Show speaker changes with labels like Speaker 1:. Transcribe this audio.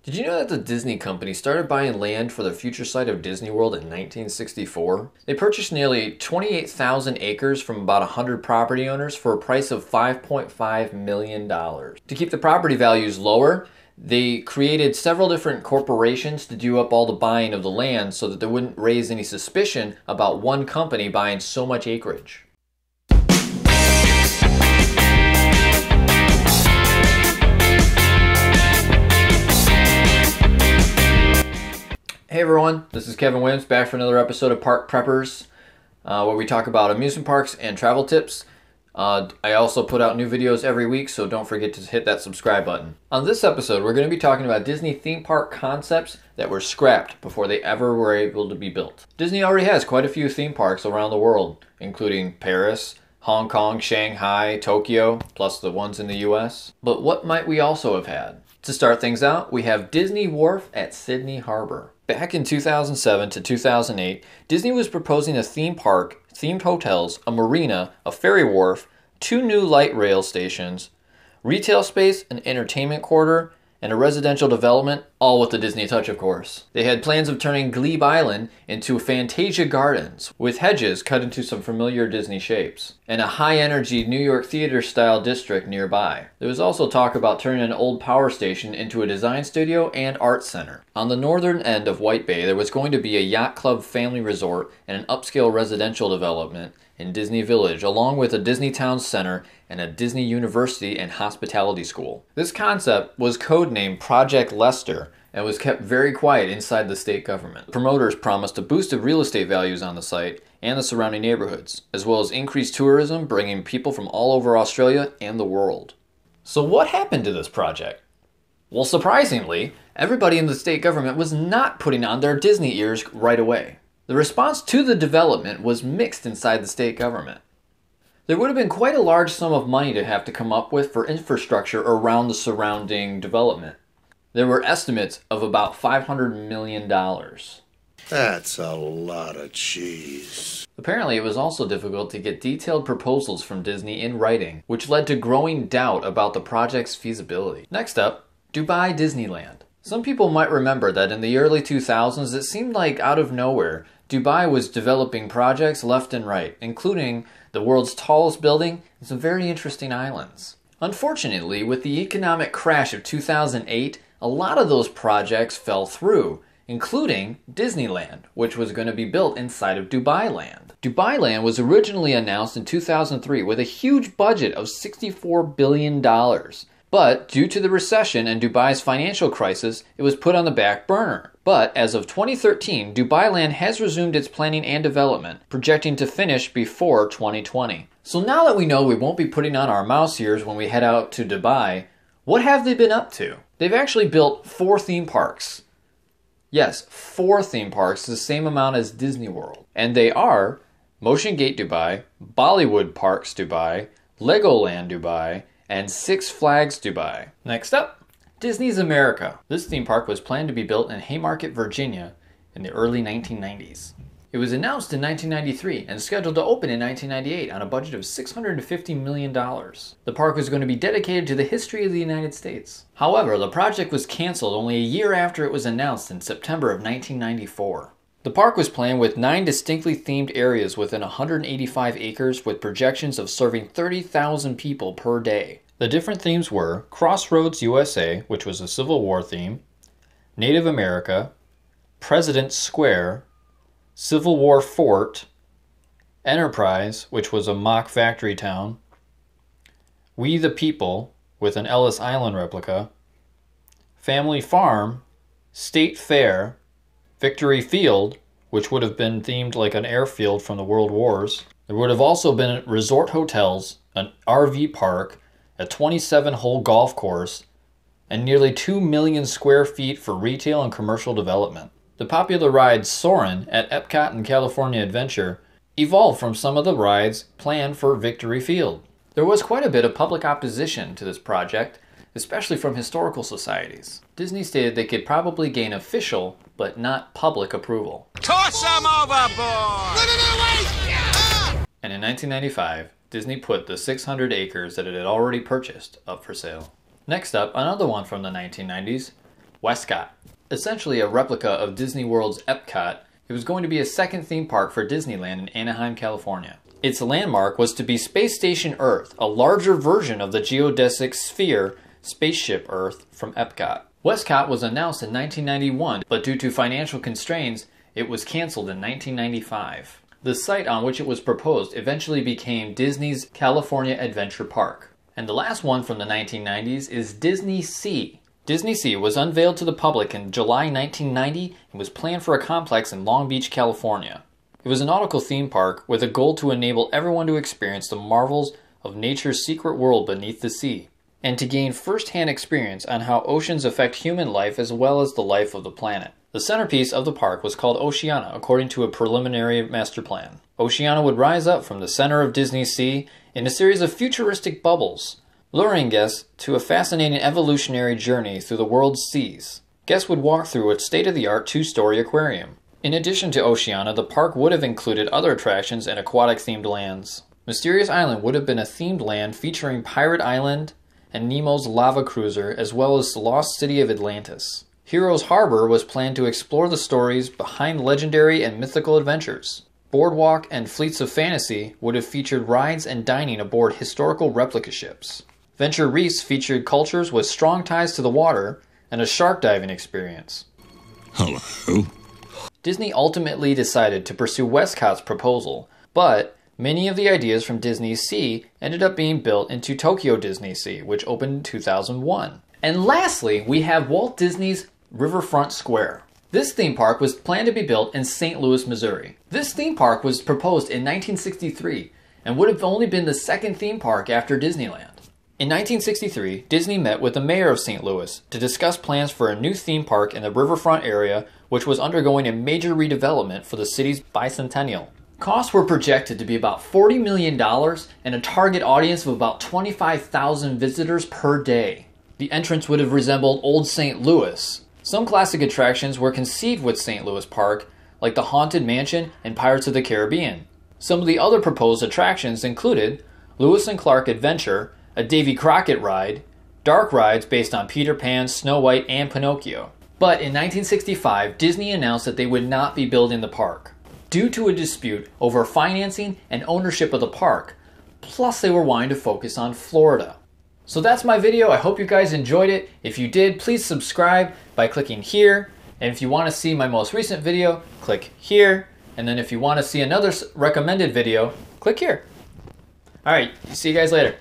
Speaker 1: Did you know that the Disney company started buying land for the future site of Disney World in 1964? They purchased nearly 28,000 acres from about 100 property owners for a price of $5.5 million. To keep the property values lower, they created several different corporations to do up all the buying of the land so that they wouldn't raise any suspicion about one company buying so much acreage. Hey everyone, this is Kevin Williams back for another episode of Park Preppers, where we talk about amusement parks and travel tips. I also put out new videos every week, so don't forget to hit that subscribe button. On this episode, we're going to be talking about Disney theme park concepts that were scrapped before they ever were able to be built. Disney already has quite a few theme parks around the world, including Paris, Hong Kong, Shanghai, Tokyo, plus the ones in the US. But what might we also have had? To start things out, we have Disney Wharf at Sydney Harbor. Back in 2007 to 2008, Disney was proposing a theme park, themed hotels, a marina, a ferry wharf, 2 new light rail stations, retail space, an entertainment quarter, and a residential development, all with the Disney touch, of course. They had plans of turning Glebe Island into Fantasia Gardens, with hedges cut into some familiar Disney shapes, and a high-energy New York theater-style district nearby. There was also talk about turning an old power station into a design studio and art center. On the northern end of White Bay, there was going to be a yacht club family resort and an upscale residential development in Disney Village, along with a Disney Town Center and a Disney University and Hospitality School. This concept was codenamed Project Lester and was kept very quiet inside the state government. Promoters promised to boost the real estate values on the site and the surrounding neighborhoods, as well as increase tourism, bringing people from all over Australia and the world. So what happened to this project? Well, surprisingly, everybody in the state government was not putting on their Disney ears right away. The response to the development was mixed inside the state government. There would have been quite a large sum of money to have to come up with for infrastructure around the surrounding development. There were estimates of about $500 million.
Speaker 2: That's a lot of cheese.
Speaker 1: Apparently, it was also difficult to get detailed proposals from Disney in writing, which led to growing doubt about the project's feasibility. Next up, Dubai Disneyland. Some people might remember that in the early 2000s, it seemed like out of nowhere, Dubai was developing projects left and right, including the world's tallest building and some very interesting islands. Unfortunately, with the economic crash of 2008, a lot of those projects fell through, including Disneyland, which was going to be built inside of Dubai Land. Dubai Land was originally announced in 2003 with a huge budget of $64 billion. But due to the recession and Dubai's financial crisis, it was put on the back burner. But as of 2013, Dubai Land has resumed its planning and development, projecting to finish before 2020. So now that we know we won't be putting on our mouse ears when we head out to Dubai, what have they been up to? They've actually built 4 theme parks. Yes, 4 theme parks, the same amount as Disney World. And they are Motion Gate Dubai, Bollywood Parks Dubai, Legoland Dubai, and Six Flags Dubai. Next up, Disney's America. This theme park was planned to be built in Haymarket, Virginia in the early 1990s. It was announced in 1993 and scheduled to open in 1998 on a budget of $650 million. The park was going to be dedicated to the history of the United States. However, the project was canceled only a year after it was announced in September of 1994. The park was planned with 9 distinctly themed areas within 185 acres with projections of serving 30,000 people per day. The different themes were Crossroads USA, which was a Civil War theme, Native America, President's Square, Civil War Fort, Enterprise, which was a mock factory town, We the People, with an Ellis Island replica, Family Farm, State Fair, Victory Field, which would have been themed like an airfield from the World Wars. There would have also been resort hotels, an RV park, a 27-hole golf course, and nearly 2 million square feet for retail and commercial development. The popular ride Soarin' at Epcot and California Adventure evolved from some of the rides planned for Victory Field. There was quite a bit of public opposition to this project, especially from historical societies. Disney stated they could probably gain official, but not public approval.
Speaker 3: Toss them overboard!
Speaker 1: And in 1995, Disney put the 600 acres that it had already purchased up for sale. Next up, another one from the 1990s, Westcott. Essentially a replica of Disney World's Epcot, it was going to be a second theme park for Disneyland in Anaheim, California. Its landmark was to be Space Station Earth, a larger version of the geodesic sphere Spaceship Earth from Epcot. Westcott was announced in 1991, but due to financial constraints, it was canceled in 1995. The site on which it was proposed eventually became Disney's California Adventure Park. And the last one from the 1990s is Disney Sea. Disney Sea was unveiled to the public in July 1990 and was planned for a complex in Long Beach, California. It was a nautical theme park with a goal to enable everyone to experience the marvels of nature's secret world beneath the sea, and to gain first-hand experience on how oceans affect human life as well as the life of the planet. The centerpiece of the park was called Oceana, according to a preliminary master plan. Oceana would rise up from the center of Disney Sea in a series of futuristic bubbles, luring guests to a fascinating evolutionary journey through the world's seas. Guests would walk through its state-of-the-art two-story aquarium. In addition to Oceana, the park would have included other attractions and aquatic-themed lands. Mysterious Island would have been a themed land featuring Pirate Island and Nemo's Lava Cruiser, as well as the Lost City of Atlantis. Heroes Harbor was planned to explore the stories behind legendary and mythical adventures. Boardwalk and Fleets of Fantasy would have featured rides and dining aboard historical replica ships. Venture Reefs featured cultures with strong ties to the water and a shark diving experience.
Speaker 3: Hello?
Speaker 1: Disney ultimately decided to pursue Westcott's proposal, but many of the ideas from Disney Sea ended up being built into Tokyo Disney Sea, which opened in 2001. And lastly, we have Walt Disney's Riverfront Square. This theme park was planned to be built in St. Louis, Missouri. This theme park was proposed in 1963 and would have only been the second theme park after Disneyland. In 1963, Disney met with the mayor of St. Louis to discuss plans for a new theme park in the riverfront area, which was undergoing a major redevelopment for the city's bicentennial. Costs were projected to be about $40 million and a target audience of about 25,000 visitors per day. The entrance would have resembled Old St. Louis. Some classic attractions were conceived with St. Louis Park, like the Haunted Mansion and Pirates of the Caribbean. Some of the other proposed attractions included Lewis and Clark Adventure, a Davy Crockett ride, dark rides based on Peter Pan, Snow White, and Pinocchio. But in 1965, Disney announced that they would not be building the park, due to a dispute over financing and ownership of the park, plus they were wanting to focus on Florida. So that's my video. I hope you guys enjoyed it. If you did, please subscribe by clicking here. And if you want to see my most recent video, click here. And then if you want to see another recommended video, click here. All right, see you guys later.